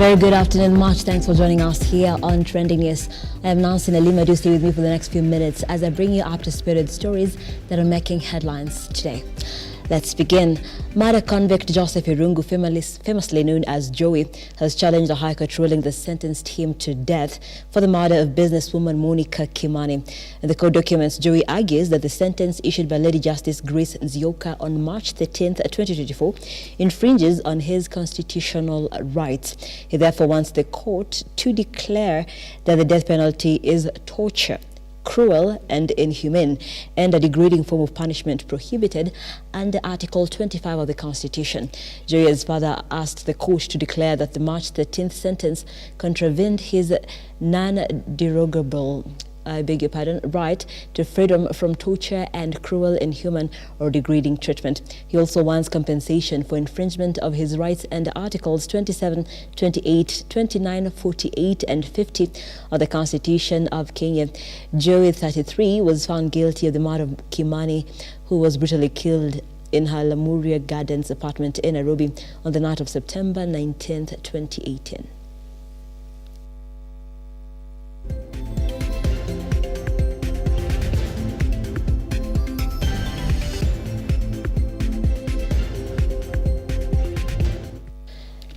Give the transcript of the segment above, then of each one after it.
very good afternoon, March. Thanks for joining us here on Trending News. I am Nancy Nalima. Do stay with me for the next few minutes as I bring you up to speed stories that are making headlines today. Let's begin. Murder convict Joseph Irungu, famously known as Joey, has challenged a High Court ruling that sentenced him to death for the murder of businesswoman Monica Kimani. In the court documents, Joey argues that the sentence issued by Lady Justice Grace Nzioka on March 13, 2024 infringes on his constitutional rights. He therefore wants the court to declare that the death penalty is torture, cruel and inhumane, and a degrading form of punishment prohibited under Article 25 of the Constitution. Joey has further asked the court to declare that the March 13th sentence contravened his non-derogable right to freedom from torture and cruel, inhuman or degrading treatment. He also wants compensation for infringement of his rights under Articles 27, 28, 29, 48 and 50 of the Constitution of Kenya. Joey, 33, was found guilty of the murder of Kimani, who was brutally killed in her Lamuria Gardens apartment in Nairobi on the night of September 19, 2018.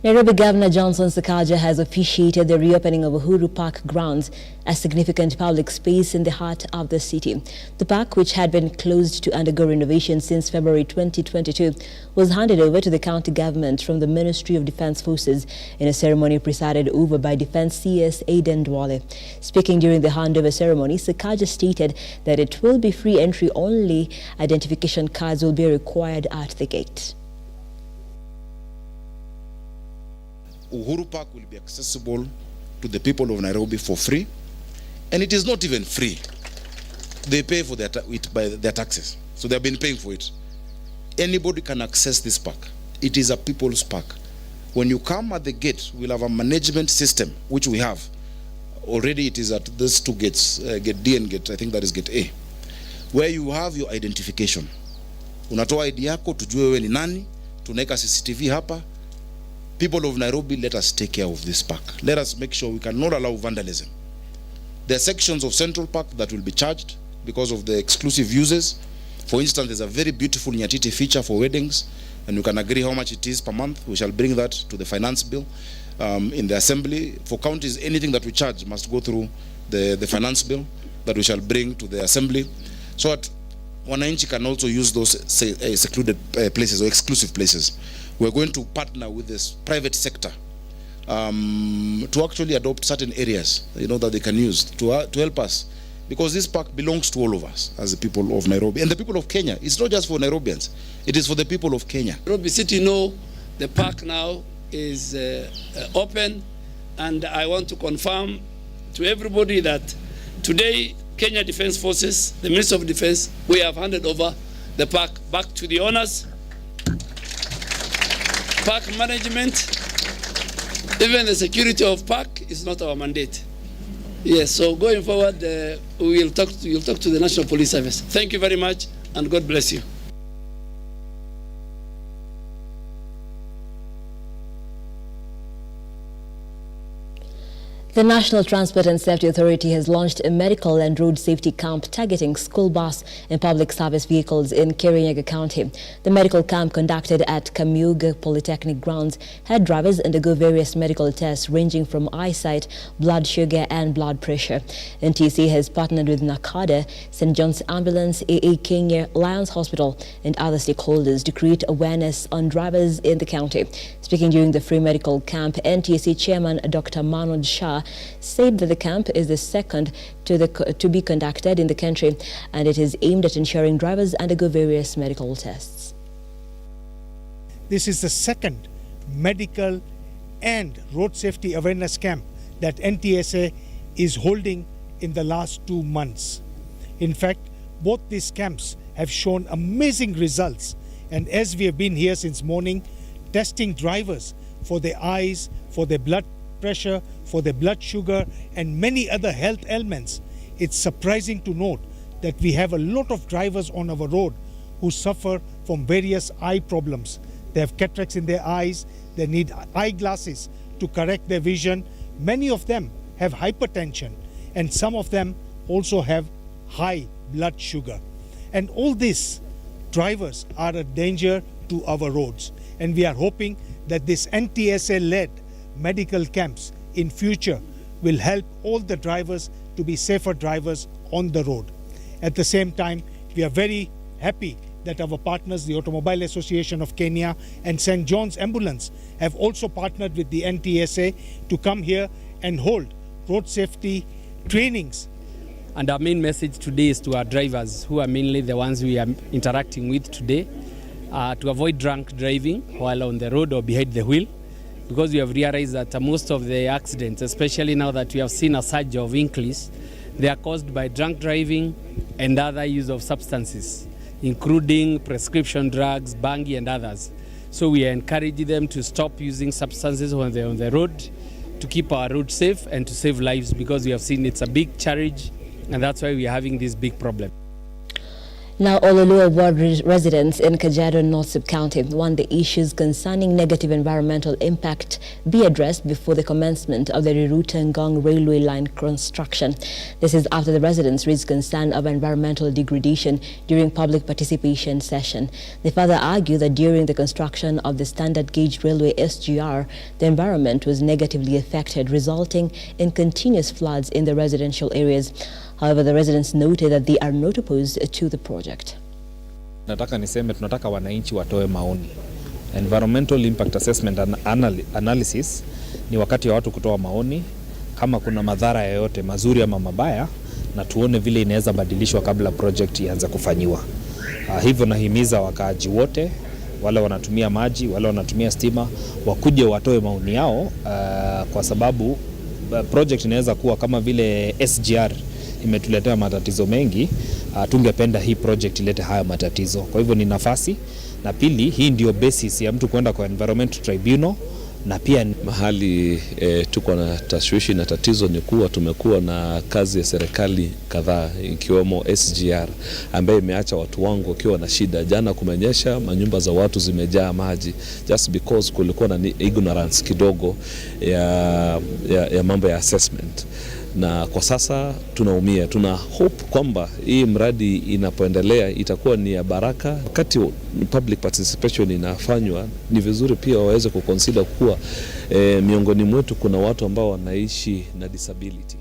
Nairobi Governor Johnson Sakaja has officiated the reopening of Uhuru Park grounds, a significant public space in the heart of the city. The park, which had been closed to undergo renovation since February 2022, was handed over to the county government from the Ministry of Defence Forces in a ceremony presided over by Defence CS Aiden Dwale. Speaking during the handover ceremony, Sakaja stated that it will be free entry only. Identification cards will be required at the gate. Uhuru Park will be accessible to the people of Nairobi for free, and it is not even free. They pay for it by their taxes, so they have been paying for it. Anybody can access this park. It is a people's park. When you come at the gate, we'll have a management system, which we have. Already it is at these two gates, gate D and gate, I think that is gate A, where you have your identification. Unatoa ID yako, tujue wewe ni nani, tunaweka CCTV hapa. People of Nairobi, let us take care of this park. Let us make sure we cannot allow vandalism. There are sections of Central Park that will be charged because of the exclusive uses. For instance, there's a very beautiful Nyatiti feature for weddings, and you can agree how much it is per month. We shall bring that to the finance bill in the assembly. For counties, anything that we charge must go through the finance bill that we shall bring to the assembly, so that wananchi can also use those secluded places or exclusive places. We're going to partner with this private sector to actually adopt certain areas, that they can use to help us, because this park belongs to all of us as the people of Nairobi and the people of Kenya. It's not just for Nairobians; it is for the people of Kenya. Nairobi City, the park now is open, and I want to confirm to everybody that today Kenya Defence Forces, the Ministry of Defence, we have handed over the park back to the owners. Park management, even the security of park is not our mandate. Yes, so going forward, you'll talk to the National Police Service. Thank you very much, and God bless you. The National Transport and Safety Authority has launched a medical and road safety camp targeting school bus and public service vehicles in Kirinyaga County. The medical camp, conducted at Kamiuga Polytechnic grounds, had drivers undergo various medical tests ranging from eyesight, blood sugar and blood pressure. NTSA has partnered with NACADA, St. John's Ambulance, AA Kenya, Lions Hospital and other stakeholders to create awareness on drivers in the county. Speaking during the free medical camp, NTSA Chairman Dr. Manoj Shah said that the camp is the second to be conducted in the country, and it is aimed at ensuring drivers undergo various medical tests. This is the second medical and road safety awareness camp that NTSA is holding in the last 2 months. In fact, both these camps have shown amazing results, and as we have been here since morning, testing drivers for their eyes, for their blood pressure, for their blood sugar and many other health ailments, it's surprising to note that we have a lot of drivers on our road who suffer from various eye problems. They have cataracts in their eyes, they need eyeglasses to correct their vision. Many of them have hypertension, and some of them also have high blood sugar. And all these drivers are a danger to our roads. And we are hoping that this NTSA-led medical camps in future will help all the drivers to be safer drivers on the road. At the same time, we are very happy that our partners, the Automobile Association of Kenya and St. John's Ambulance, have also partnered with the NTSA to come here and hold road safety trainings. And our main message today is to our drivers, who are mainly the ones we are interacting with today, to avoid drunk driving while on the road or behind the wheel, because we have realized that most of the accidents, especially now that we have seen a surge of increase, they are caused by drunk driving and other use of substances, including prescription drugs, bangi and others. So we encourage them to stop using substances when they're on the road, to keep our roads safe and to save lives, because we have seen it's a big challenge, and that's why we are having this big problem. Now, Ololua ward residents in Kajiado North Sub-County want the issues concerning negative environmental impact be addressed before the commencement of the RUTO railway line construction. This is after the residents raised concern of environmental degradation during public participation session. They further argue that during the construction of the standard gauge railway SGR, the environment was negatively affected, resulting in continuous floods in the residential areas. However, the residents noted that they are not opposed to the project. Nataka niseme tunataka wananchi watoe maoni. Environmental impact assessment analysis ni wakati wa watu kutoa maoni kama kuna madhara yoyote mazuri ama mabaya, na tuone vile inaweza badilishwa kabla project ianze kufanyiwa. Hivyo nahimiza wakaaji wote, wale wanatumia maji, wale wanatumia stima, wakuje watoe maoni yao, kwa sababu project inaweza kuwa kama vile SGR imetuletea matatizo mengi. Tungependa hii project ilete haya matatizo. Kwa hivyo ni nafasi, na pili, hii ndio basis ya mtu kwenda kwa environment tribunal. Na pia mahali tuko na tashwishi na tatizo ni kuwa tumekuwa na kazi ya serikali kadhaa ikiwemo SGR ambaye imeacha watu wangu wakiwa na shida. Jana kumenyesha, manyumba za watu zimejaa maji just because kulikuwa na ignorance kidogo ya mambo ya assessment. Na kwa sasa tunaumia. Tuna hope kwamba hii mradi inapoendelea itakuwa ni ya baraka. Wakati public participation inafanywa, ni vizuri pia waweze kuconsider kuwa miongoni mwetu kuna watu ambao wanaishi na disability.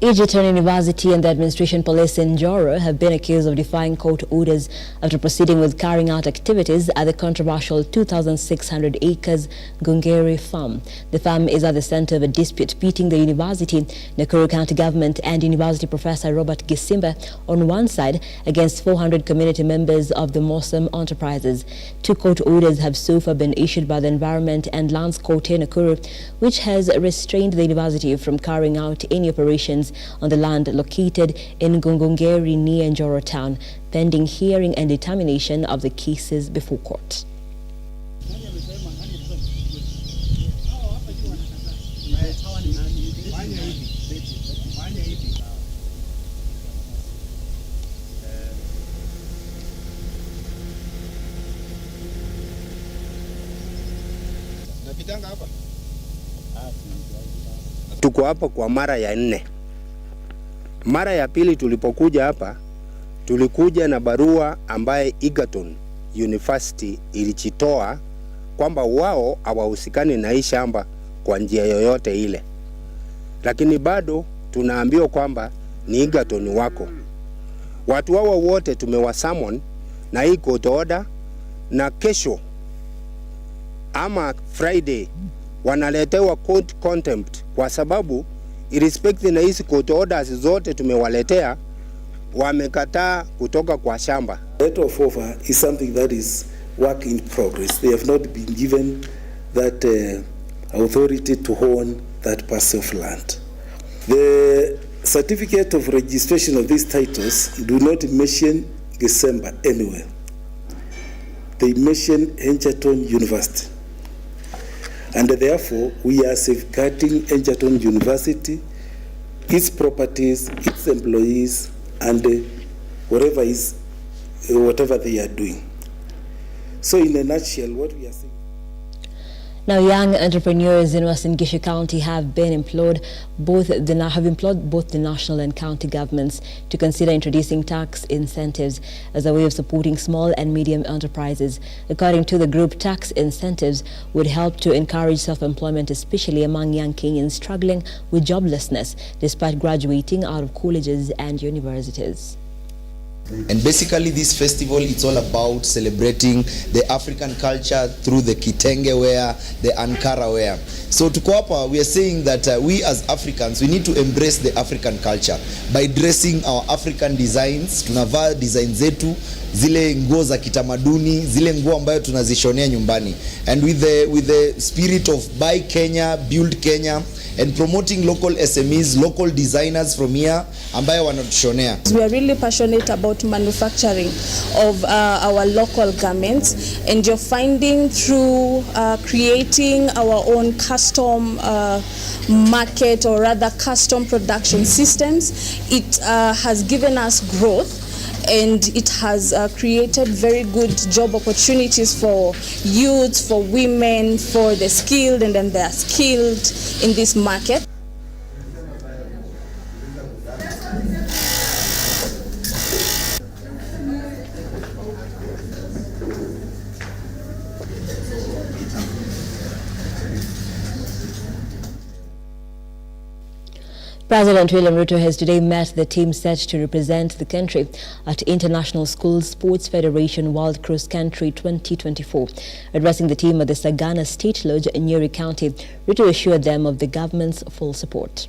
Egerton University and the Administration Police in Njoro have been accused of defying court orders after proceeding with carrying out activities at the controversial 2,600 acres Gungeri farm. The farm is at the center of a dispute pitting the university, Nakuru County Government and University Professor Robert Gisimba on one side against 400 community members of the Mosam Enterprises. 2 court orders have so far been issued by the Environment and Lands Court in Nakuru, which has restrained the university from carrying out any operations on the land located in Gungungeri near Njoro town, pending hearing and determination of the cases before court. Tuko hapa kwa mara ya 4. Mara ya pili tulipokuja hapa, tulikuja na barua ambaye Egerton University ilichitoa kwamba wao hawahusikani na hii shamba kwa njia yoyote ile. Lakini bado tunaambiwa kwamba ni Egerton wako. Watu wao wote tumewasamon na hii court order, na kesho ama Friday wanaletewa court contempt kwa sababu irrespective na hizi court orders zote tumewaletea, wamekataa kutoka kwa shamba. Letter of offer is something that is work in progress. They have not been given that authority to own that parcel of land. The certificate of registration of these titles do not mention December anywhere. They mention Egerton University. And therefore, we are safeguarding Egerton University, its properties, its employees, and whatever they are doing. So in a nutshell, what we are saying. Now, young entrepreneurs in Western Gishu County have implored both the national and county governments to consider introducing tax incentives as a way of supporting small and medium enterprises. According to the group, tax incentives would help to encourage self-employment, especially among young Kenyans struggling with joblessness despite graduating out of colleges and universities. And basically this festival, it's all about celebrating the African culture through the kitenge wear, the Ankara wear. So tuko hapa, we are saying that we as Africans, we need to embrace the African culture by dressing our African designs. Tunavaa design zetu, zile nguo za kitamaduni, zile nguo ambayo tunazishonea nyumbani. And with the spirit of buy Kenya, build Kenya, and promoting local SMEs, local designers from here ambayo wanatushonea. We are really passionate about manufacturing of our local garments, and you're finding through creating our own custom market, or rather custom production systems, it has given us growth. And it has created very good job opportunities for youth, for women, for the skilled, and then they are skilled in this market. President William RUTO has today met the team set to represent the country at International Schools Sports Federation World Cross Country 2024. Addressing the team at the Sagana State Lodge in Nyeri County, RUTO assured them of the government's full support.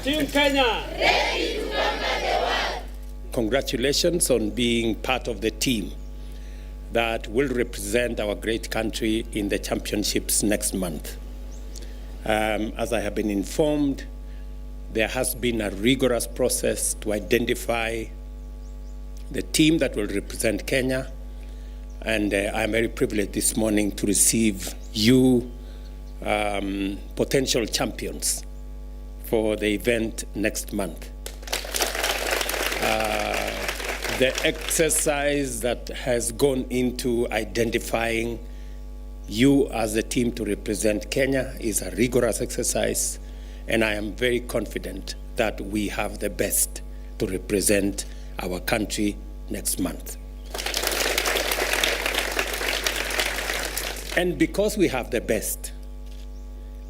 Team Kenya, ready to conquer the world. Congratulations on being part of the team that will represent our great country in the championships next month. As I have been informed, there has been a rigorous process to identify the team that will represent Kenya, and I'm very privileged this morning to receive you, potential champions, for the event next month. The exercise that has gone into identifying you as the team to represent Kenya is a rigorous exercise, and I am very confident that we have the best to represent our country next month. And because we have the best,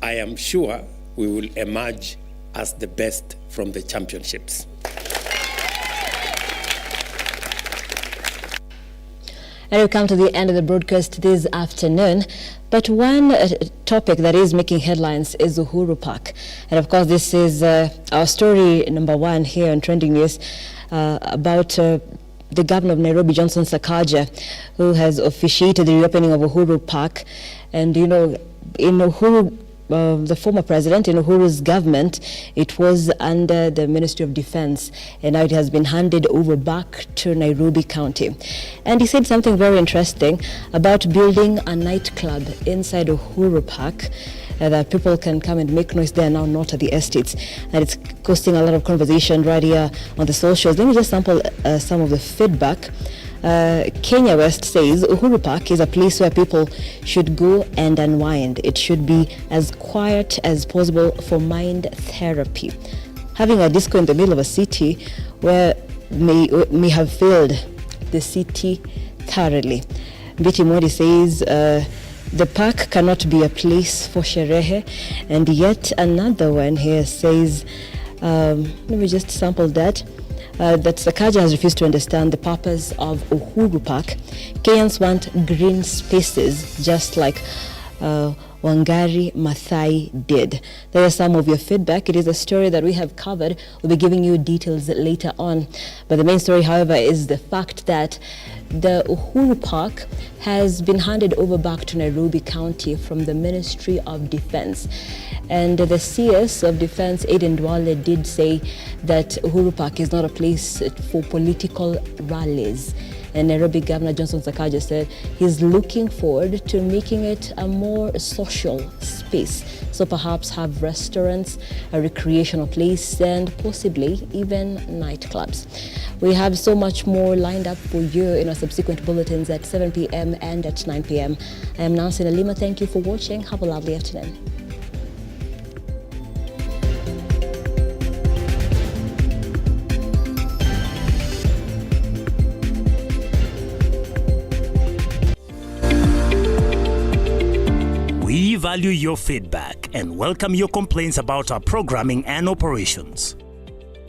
I am sure we will emerge as the best from the championships. And we've come to the end of the broadcast this afternoon. But one topic that is making headlines is Uhuru Park. And of course, this is our story number one here on Trending News about the governor of Nairobi, Johnson Sakaja, who has officiated the reopening of Uhuru Park. And, you know, in Uhuru, the former president, in Uhuru's government, it was under the Ministry of Defense, and now it has been handed over back to Nairobi County. And he said something very interesting about building a nightclub inside Uhuru Park that people can come and make noise there now, not at the estates. And it's causing a lot of conversation right here on the socials. Let me just sample some of the feedback. Kenya West says Uhuru Park is a place where people should go and unwind. It should be as quiet as possible for mind therapy. Having a disco in the middle of a city where may have failed the city thoroughly. Biti Modi says the park cannot be a place for sherehe. And yet another one here says, let me just sample that. That Sakaja has refused to understand the purpose of Uhuru Park. Kenyans want green spaces, just like Wangari Maathai did. There are some of your feedback. It is a story that we have covered. We'll be giving you details later on. But the main story, however, is the fact that the Uhuru Park has been handed over back to Nairobi County from the Ministry of Defense. And the CS of Defense, Aiden Dwale, did say that Uhuru Park is not a place for political rallies. And Nairobi Governor Johnson Sakaja said he's looking forward to making it a more social space. So perhaps have restaurants, a recreational place, and possibly even nightclubs. We have so much more lined up for you in our subsequent bulletins at 7 p.m. and at 9 p.m. I am Nancy Nalima. Thank you for watching. Have a lovely afternoon. We value your feedback and welcome your complaints about our programming and operations.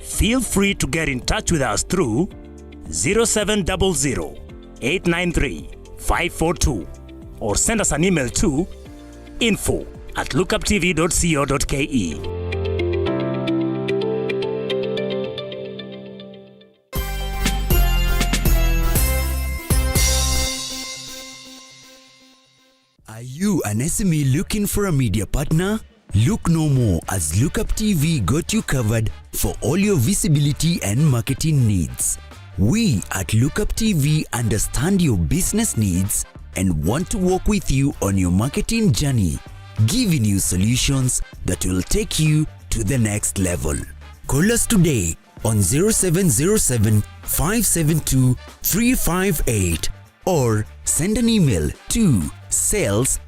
Feel free to get in touch with us through 0700 893 542 or send us an email to info@lookuptv.co.ke. Are you an SME looking for a media partner? Look no more, as Lookuptv got you covered for all your visibility and marketing needs. We at Lookuptv understand your business needs and want to work with you on your marketing journey, giving you solutions that will take you to the next level. Call us today on 0707 572 358 or send an email to sales